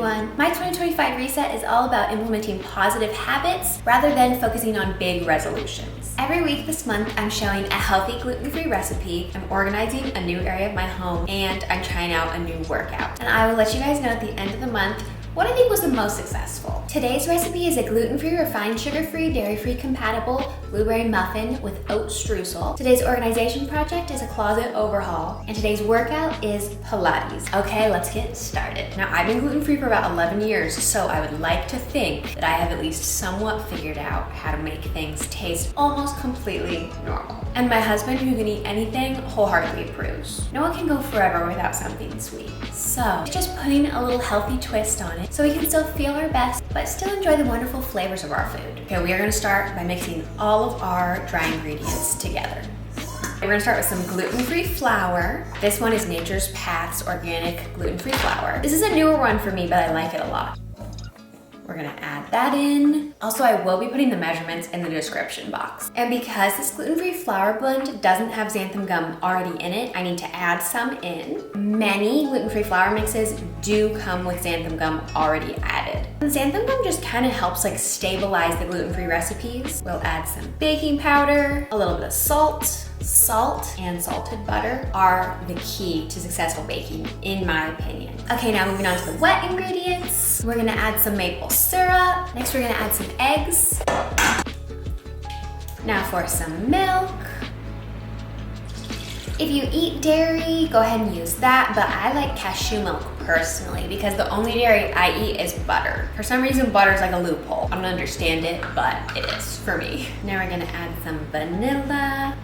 everyone. My 2025 reset is all about implementing positive habits rather than focusing on big resolutions. Every week this month, I'm showing a healthy gluten-free recipe, I'm organizing a new area of my home, and I'm trying out a new workout. And I will let you guys know at the end of the month what I think was the most successful. Today's recipe is a gluten-free, refined, sugar-free, dairy-free compatible blueberry muffin with oat streusel. Today's organization project is a closet overhaul, and today's workout is Pilates. Okay, let's get started. Now, I've been gluten-free for about 11 years, so I would like to think that I have at least somewhat figured out how to make things taste almost completely normal. And my husband, who can eat anything, wholeheartedly approves. No one can go forever without something sweet. So, just putting a little healthy twist on it so we can still feel our best, but still enjoy the wonderful flavors of our food. Okay, we are gonna start by mixing all of our dry ingredients together. We're gonna start with some gluten-free flour. This one is Nature's Path's organic gluten-free flour. This is a newer one for me, but I like it a lot. We're gonna add that in. Also, I will be putting the measurements in the description box. And because this gluten-free flour blend doesn't have xanthan gum already in it, I need to add some in. Many gluten-free flour mixes do come with xanthan gum already added. And xanthan gum just kind of helps like stabilize the gluten-free recipes. We'll add some baking powder, a little bit of salt. Salt and salted butter are the key to successful baking, in my opinion. Okay, now moving on to the wet ingredients. We're gonna add some maple syrup. Next, we're gonna add some eggs. Now for some milk. If you eat dairy, go ahead and use that, but I like cashew milk personally because the only dairy I eat is butter. For some reason, butter is like a loophole. I don't understand it, but it is for me. Now we're gonna add some vanilla.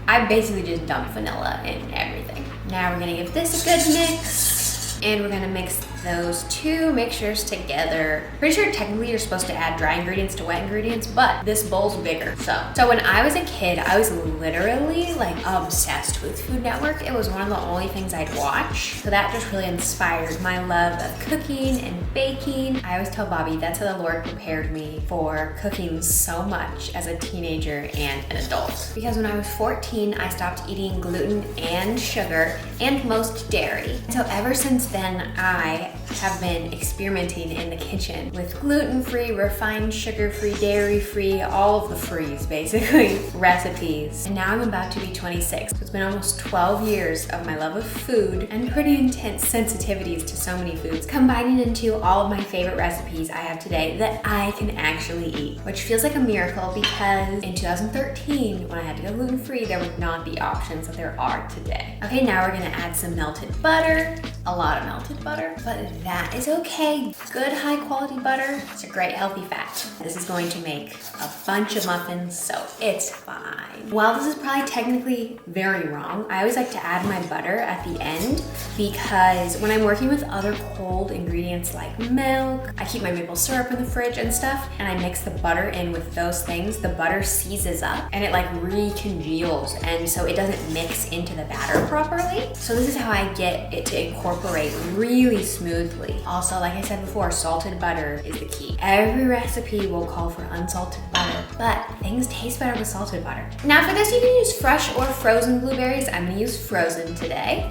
I basically just dump vanilla in everything. Now we're gonna give this a good mix, and we're gonna mix those two mixtures together. Pretty sure technically you're supposed to add dry ingredients to wet ingredients, but this bowl's bigger. So when I was a kid, I was literally like obsessed with Food Network. It was one of the only things I'd watch. So that just really inspired my love of cooking and baking. I always tell Bobby that's how the Lord prepared me for cooking so much as a teenager and an adult. Because when I was 14, I stopped eating gluten and sugar and most dairy. So ever since then, I have been experimenting in the kitchen with gluten-free, refined, sugar-free, dairy-free, all of the frees basically, recipes. And now I'm about to be 26. So it's been almost 12 years of my love of food and pretty intense sensitivities to so many foods, combining into all of my favorite recipes I have today that I can actually eat, which feels like a miracle because in 2013, when I had to go gluten-free, there were not the options that there are today. Okay, now we're gonna add some melted butter, a lot of melted butter, but that is okay. Good high quality butter, it's a great healthy fat. This is going to make a bunch of muffins, so it's fine. While this is probably technically very wrong, I always like to add my butter at the end because when I'm working with other cold ingredients like milk, I keep my maple syrup in the fridge and stuff, and I mix the butter in with those things, the butter seizes up and it like recongeals, and so it doesn't mix into the batter properly. So this is how I get it to incorporate really smoothly. Also, like I said before, salted butter is the key. Every recipe will call for unsalted butter, but things taste better with salted butter. Now for this, you can use fresh or frozen blueberries. I'm gonna use frozen today.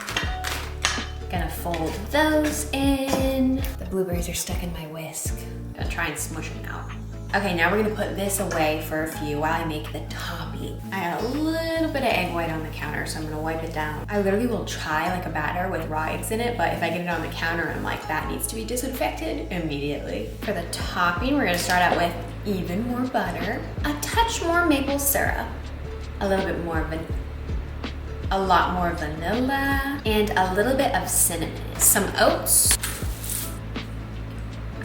Gonna fold those in. The blueberries are stuck in my whisk. Gonna try and smush them out. Okay, now we're gonna put this away for a few while I make the topping. I got a little bit of egg white on the counter, so I'm gonna wipe it down. I literally will try like a batter with raw eggs in it, but if I get it on the counter, I'm like, that needs to be disinfected immediately. For the topping, we're gonna start out with even more butter, a touch more maple syrup, a little bit more a lot more vanilla, and a little bit of cinnamon, some oats,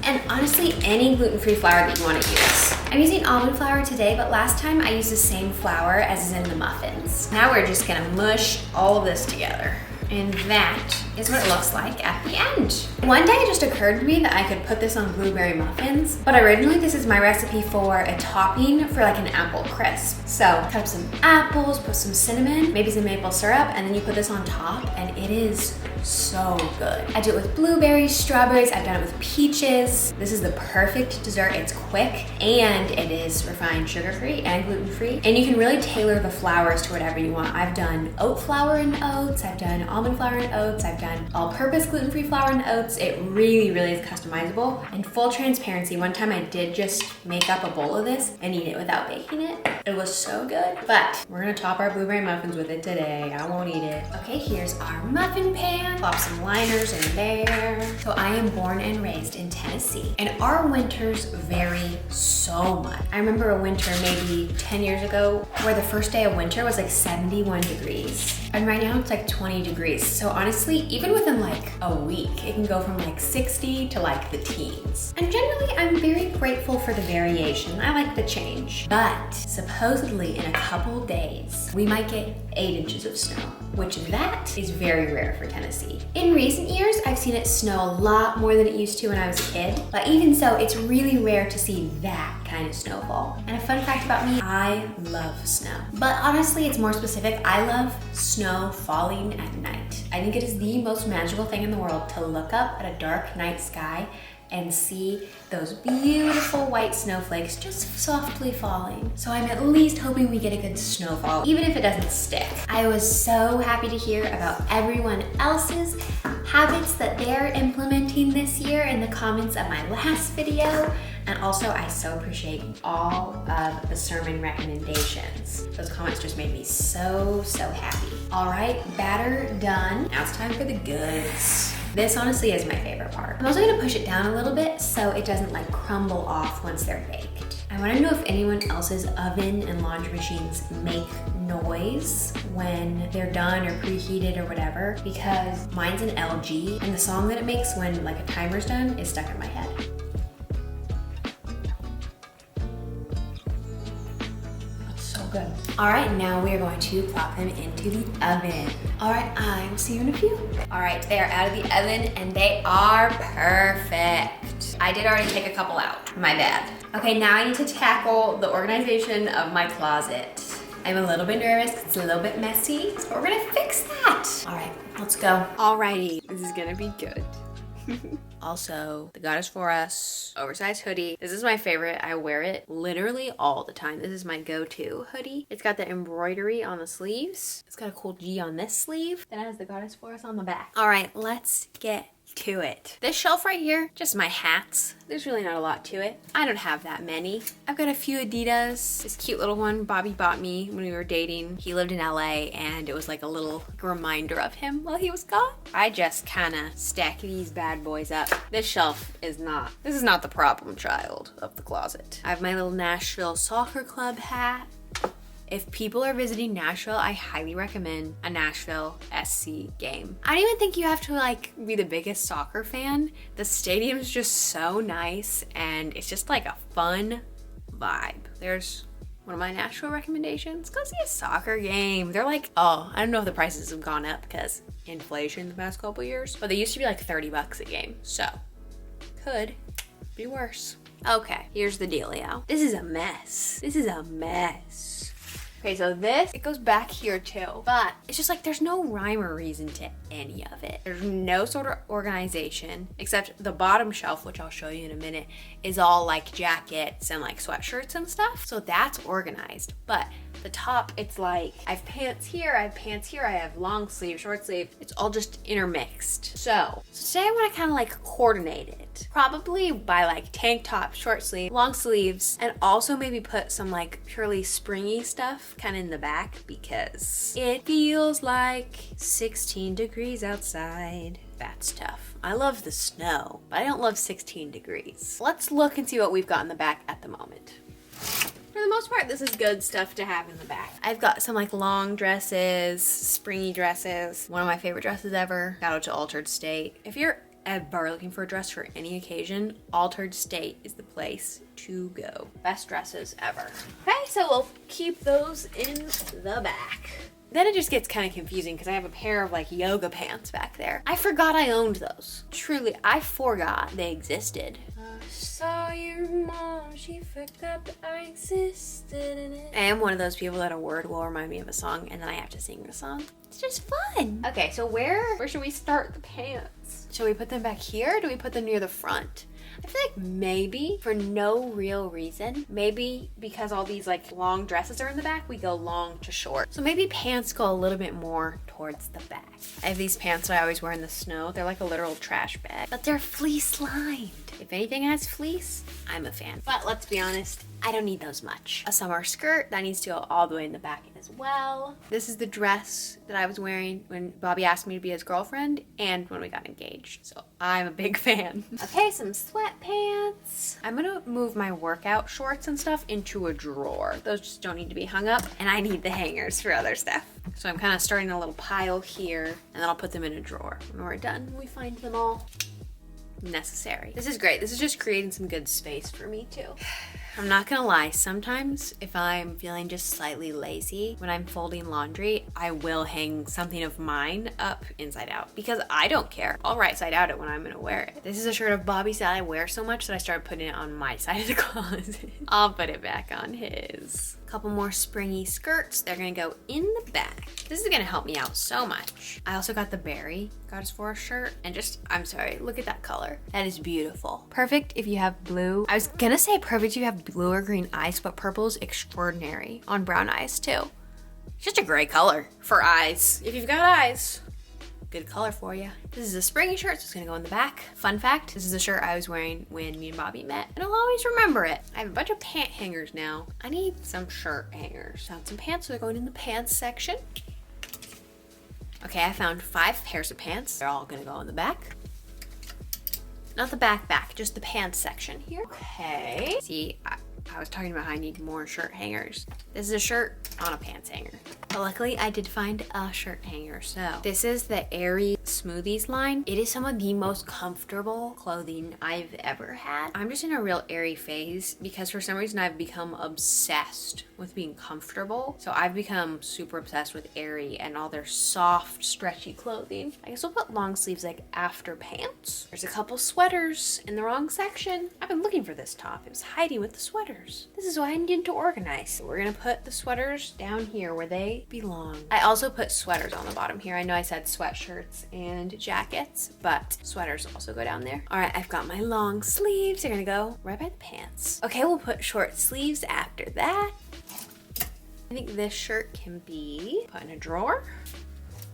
and honestly, any gluten-free flour that you want to use. I'm using almond flour today, but last time I used the same flour as is in the muffins. Now we're just gonna mush all of this together. And that is what it looks like at the end. One day it just occurred to me that I could put this on blueberry muffins, but originally this is my recipe for a topping for like an apple crisp. So cut up some apples, put some cinnamon, maybe some maple syrup, and then you put this on top and it is so good. I do it with blueberries, strawberries, I've done it with peaches. This is the perfect dessert. It's quick and it is refined sugar-free and gluten-free. And you can really tailor the flours to whatever you want. I've done oat flour and oats, I've done almond flour and oats, I've done done all-purpose gluten-free flour and oats. It really, really is customizable. And full transparency, one time I did just make up a bowl of this and eat it without baking it. It was so good. But we're gonna top our blueberry muffins with it today. I won't eat it. Okay, here's our muffin pan. Plop some liners in there. So I am born and raised in Tennessee, and our winters vary so much. I remember a winter maybe 10 years ago where the first day of winter was like 71 degrees. And right now it's like 20 degrees. So honestly, even within like a week, it can go from like 60 to like the teens. And generally, I'm very grateful for the variation. I like the change. But supposedly in a couple days, we might get 8 inches of snow, which that is very rare for Tennessee. In recent years, I've seen it snow a lot more than it used to when I was a kid. But even so, it's really rare to see that kind of snowfall. And a fun fact about me, I love snow. But honestly, it's more specific. I love snow falling at night. I think it is the most magical thing in the world to look up at a dark night sky and see those beautiful white snowflakes just softly falling. So I'm at least hoping we get a good snowfall, even if it doesn't stick. I was so happy to hear about everyone else's habits that they're implementing this year in the comments of my last video. And also, I so appreciate all of the sermon recommendations. Those comments just made me so, so happy. All right, batter done. Now it's time for the goods. This honestly is my favorite part. I'm also gonna push it down a little bit so it doesn't like crumble off once they're baked. I wanna know if anyone else's oven and laundry machines make noise when they're done or preheated or whatever, because mine's an LG and the song that it makes when like a timer's done is stuck in my head. Good. All right, now we are going to plop them into the oven. All right, I will see you in a few. All right, they are out of the oven and they are perfect. I did already take a couple out, my bad. Okay, now I need to tackle the organization of my closet. I'm a little bit nervous, it's a little bit messy, so we're gonna fix that. All right, let's go. Alrighty, this is gonna be good. Also, the God is For Us oversized hoodie. This is my favorite. I wear it literally all the time. This is my go-to hoodie. It's got the embroidery on the sleeves. It's got a cool G on this sleeve. Then it has the God is For Us on the back. All right, let's get to it. This shelf right here, just my hats. There's really not a lot to it. I don't have that many. I've got a few Adidas. This cute little one Bobby bought me when we were dating. He lived in LA and it was like a little reminder of him while he was gone. I just kind of stack these bad boys up. This shelf is not, this is not the problem child of the closet. I have my little Nashville Soccer Club hat. If people are visiting Nashville, I highly recommend a Nashville SC game. I don't even think you have to like be the biggest soccer fan. The stadium's just so nice and it's just like a fun vibe. There's one of my Nashville recommendations. Go see a soccer game. They're like, oh, I don't know if the prices have gone up because inflation the past couple years, but they used to be like 30 bucks a game. So could be worse. Okay, here's the dealio. This is a mess. This is a mess. Okay, so this, it goes back here too, but it's just like there's no rhyme or reason to any of it. There's no sort of organization, except the bottom shelf, which I'll show you in a minute, is all like jackets and like sweatshirts and stuff. So that's organized, but the top, it's like I have pants here, I have pants here, I have long sleeve, short sleeve. It's all just intermixed. So today I want to kind of like coordinate it. Probably by like tank top, short sleeve, long sleeves, and also maybe put some like purely springy stuff kind of in the back because it feels like 16 degrees outside. That's tough. I love the snow, but I don't love 16 degrees. Let's look and see what we've got in the back at the moment. For the most part, this is good stuff to have in the back. I've got some like long dresses, springy dresses. One of my favorite dresses ever. Shout out to Altered State. If you're ever looking for a dress for any occasion, Altered State is the place to go. Best dresses ever. Okay, so we'll keep those in the back. Then it just gets kind of confusing because I have a pair of like yoga pants back there. I forgot I owned those. Truly, I forgot they existed. I saw your mom, she forgot that I existed in it. I am one of those people that a word will remind me of a song and then I have to sing the song. It's just fun. Okay, so where should we start the pants? Should we put them back here or do we put them near the front? I feel like maybe for no real reason, maybe because all these like long dresses are in the back, we go long to short. So maybe pants go a little bit more towards the back. I have these pants that I always wear in the snow. They're like a literal trash bag, but they're fleece lined. If anything has fleece, I'm a fan. But let's be honest, I don't need those much. A summer skirt, that needs to go all the way in the back as well. This is the dress that I was wearing when Bobby asked me to be his girlfriend and when we got engaged. So I'm a big fan. Okay, some sweatpants. I'm gonna move my workout shorts and stuff into a drawer. Those just don't need to be hung up, and I need the hangers for other stuff. So I'm kind of starting a little pile here, and then I'll put them in a drawer. When we're done, we find them all necessary. This is great. This is just creating some good space for me too. I'm not gonna lie, sometimes if I'm feeling just slightly lazy when I'm folding laundry, I will hang something of mine up inside out because I don't care. I'll right side out it when I'm gonna wear it. This is a shirt of Bobby's that I wear so much that I started putting it on my side of the closet. I'll put it back on his. A couple more springy skirts. They're gonna go in the back. This is gonna help me out so much. I also got the Berry Goddess Forest shirt and just, I'm sorry, look at that color. That is beautiful. Perfect if you have blue. I was gonna say perfect if you have blue or green eyes, but purple is extraordinary on brown eyes too. It's just a great color for eyes. If you've got eyes, good color for you. This is a springy shirt, so it's gonna go in the back. Fun fact, this is a shirt I was wearing when me and Bobby met, and I'll always remember it. I have a bunch of pant hangers now. I need some shirt hangers. Found some pants, so they're going in the pants section. Okay, I found 5 pairs of pants. They're all gonna go in the back. Not the back, just the pants section here. Okay. See, I was talking about how I need more shirt hangers. This is a shirt on a pants hanger. But luckily I did find a shirt hanger. So this is the Airy Smoothies line. It is some of the most comfortable clothing I've ever had. I'm just in a real Airy phase because for some reason I've become obsessed with being comfortable. So I've become super obsessed with Airy and all their soft, stretchy clothing. I guess we'll put long sleeves like after pants. There's a couple sweaters in the wrong section. I've been looking for this top. It was hiding with the sweaters. This is why I need to organize. So we're gonna put the sweaters down here where they belong. I also put sweaters on the bottom here. I know I said sweatshirts and jackets, but sweaters also go down there. All right, I've got my long sleeves. They're gonna go right by the pants. Okay, we'll put short sleeves after that. I think this shirt can be put in a drawer.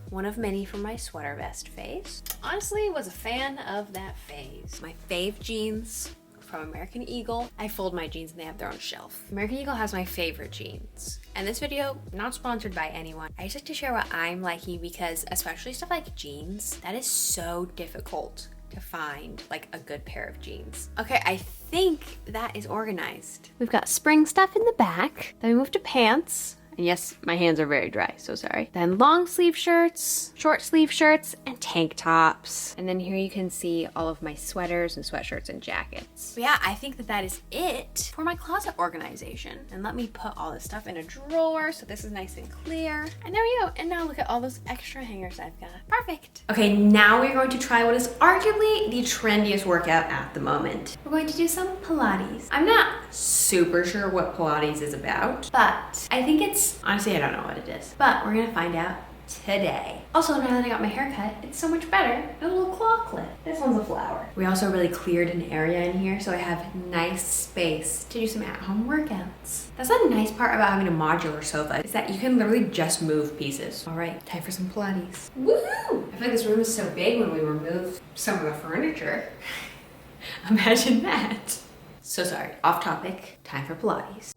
One of many from my sweater vest phase. Honestly, was a fan of that phase. My fave jeans from American Eagle. I fold my jeans and they have their own shelf. American Eagle has my favorite jeans. And this video, not sponsored by anyone. I just like to share what I'm liking because especially stuff like jeans, that is so difficult to find like a good pair of jeans. Okay, I think that is organized. We've got spring stuff in the back. Then we move to pants. And yes, my hands are very dry, so sorry. Then long sleeve shirts, short sleeve shirts, and tank tops. And then here you can see all of my sweaters and sweatshirts and jackets. But yeah, I think that that is it for my closet organization. And let me put all this stuff in a drawer so this is nice and clear. And there we go. And now look at all those extra hangers I've got. Perfect. Okay, now we're going to try what is arguably the trendiest workout at the moment. We're going to do some Pilates. I'm not super sure what Pilates is about, but I think honestly, I don't know what it is, but we're gonna find out today. Also, now that I got my hair cut, it's so much better. A little claw clip. This one's a flower. We also really cleared an area in here, so I have nice space to do some at-home workouts. That's the nice part about having a modular sofa, is that you can literally just move pieces. All right, time for some Pilates. Woohoo! I feel like this room is so big when we removed some of the furniture. Imagine that. So sorry, off topic, time for Pilates.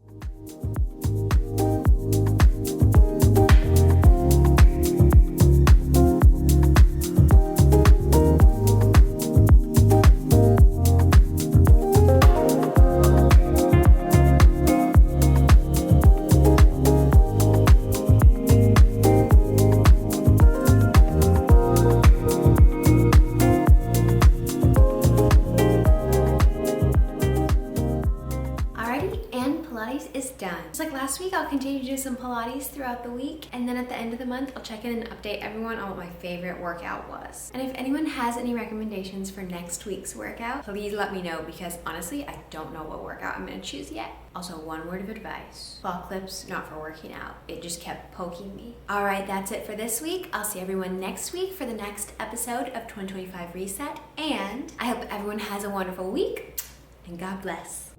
Is done. last week, I'll continue to do some Pilates throughout the week. And then at the end of the month, I'll check in and update everyone on what my favorite workout was. And if anyone has any recommendations for next week's workout, please let me know, because honestly, I don't know what workout I'm gonna choose yet. Also, one word of advice: claw clips, not for working out. It just kept poking me. All right, that's it for this week. I'll see everyone next week for the next episode of 2025 Reset. And I hope everyone has a wonderful week, and God bless.